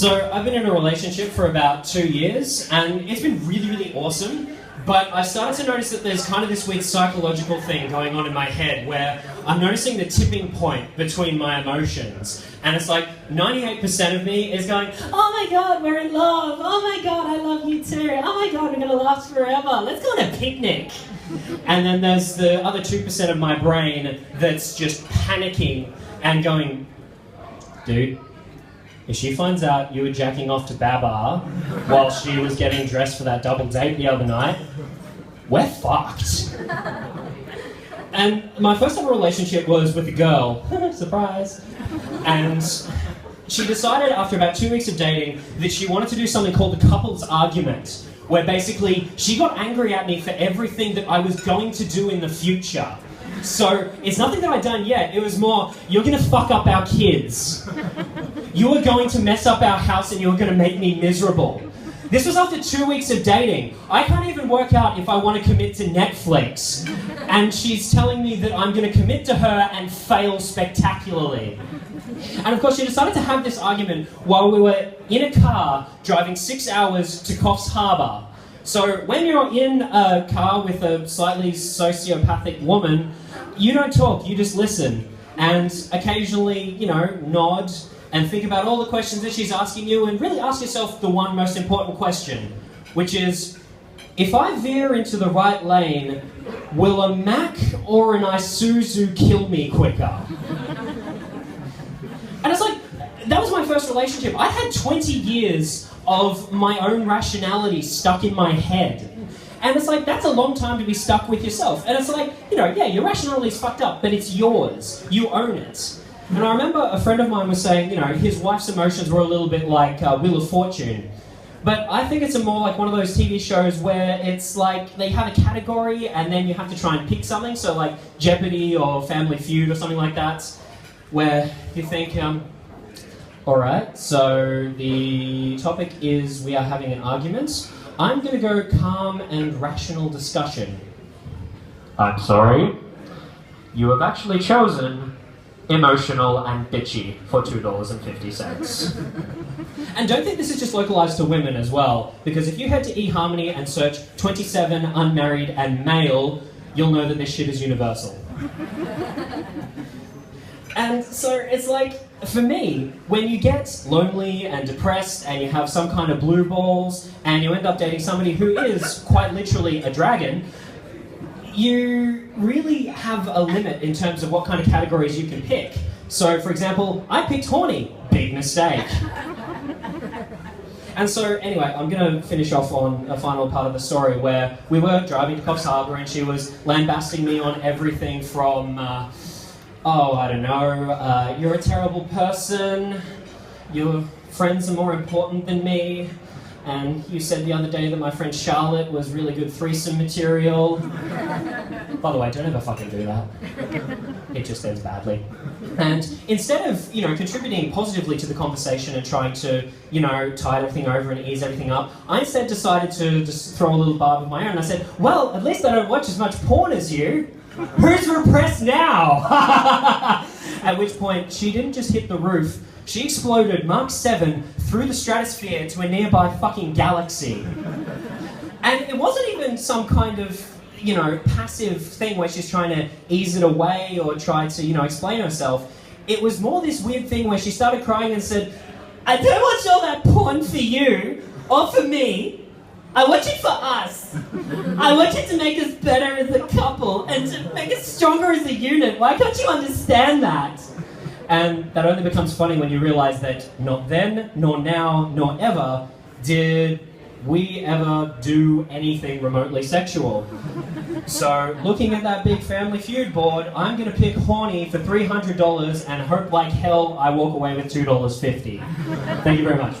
So I've been in a relationship for about 2 years, and it's been really, really awesome. But I started to notice that there's kind of this weird psychological thing going on in my head where I'm noticing the tipping point between my emotions. And it's like 98% of me is going, oh my god, we're in love. Oh my god, I love you too. Oh my god, we're going to last forever. Let's go on a picnic. And then there's the other 2% of my brain that's just panicking and going, dude, if she finds out you were jacking off to Baba while she was getting dressed for that double date the other night, we're fucked. And my first ever relationship was with a girl. Surprise. And she decided after about 2 weeks of dating that she wanted to do something called the couples argument, where basically she got angry at me for everything that I was going to do in the future. So it's nothing that I'd done yet. It was more, you're going to fuck up our kids. You are going to mess up our house and you're going to make me miserable. This was after 2 weeks of dating. I can't even work out if I want to commit to Netflix. And she's telling me that I'm going to commit to her and fail spectacularly. And of course she decided to have this argument while we were in a car driving 6 hours to Coffs Harbour. So when you're in a car with a slightly sociopathic woman, you don't talk, you just listen. And occasionally, nod and think about all the questions that she's asking you and really ask yourself the one most important question, which is, if I veer into the right lane, will a Mac or an Isuzu kill me quicker? And it's like, that was my first relationship. I had 20 years of my own rationality stuck in my head. And it's like, that's a long time to be stuck with yourself. And it's like, yeah, your rationality's fucked up, but it's yours. You own it. And I remember a friend of mine was saying, his wife's emotions were a little bit like Wheel of Fortune. But I think it's more like one of those TV shows where it's like they have a category and then you have to try and pick something. So like Jeopardy or Family Feud or something like that, where you think, alright, so the topic is we are having an argument. I'm going to go calm and rational discussion. I'm sorry. You have actually chosen emotional and bitchy for $2.50. And don't think this is just localized to women as well, because if you head to eHarmony and search 27 unmarried and male, you'll know that this shit is universal. And so it's like, for me, when you get lonely and depressed and you have some kind of blue balls and you end up dating somebody who is quite literally a dragon, you really have a limit in terms of what kind of categories you can pick. So, for example, I picked horny. Big mistake. And so, anyway, I'm going to finish off on a final part of the story where we were driving to Coffs Harbour and she was lambasting me on everything from... I don't know, you're a terrible person, your friends are more important than me, and you said the other day that my friend Charlotte was really good threesome material. By the way, don't ever fucking do that. It just ends badly. And instead of, contributing positively to the conversation and trying to, tide everything over and ease everything up, I instead decided to just throw a little barb of my own. I said, well, at least I don't watch as much porn as you. Who's repressed now? At which point, she didn't just hit the roof, she exploded Mark 7 through the stratosphere to a nearby fucking galaxy. And it wasn't even some kind of, passive thing where she's trying to ease it away or try to, explain herself. It was more this weird thing where she started crying and said, I don't watch all that porn for you, or for me. I watch it for us. I watch it to make us better as a couple and to make us stronger as a unit. Why can't you understand that? And that only becomes funny when you realise that not then, nor now, nor ever did we ever do anything remotely sexual. So, looking at that big Family Feud board, I'm going to pick horny for $300 and hope like hell I walk away with $2.50. Thank you very much.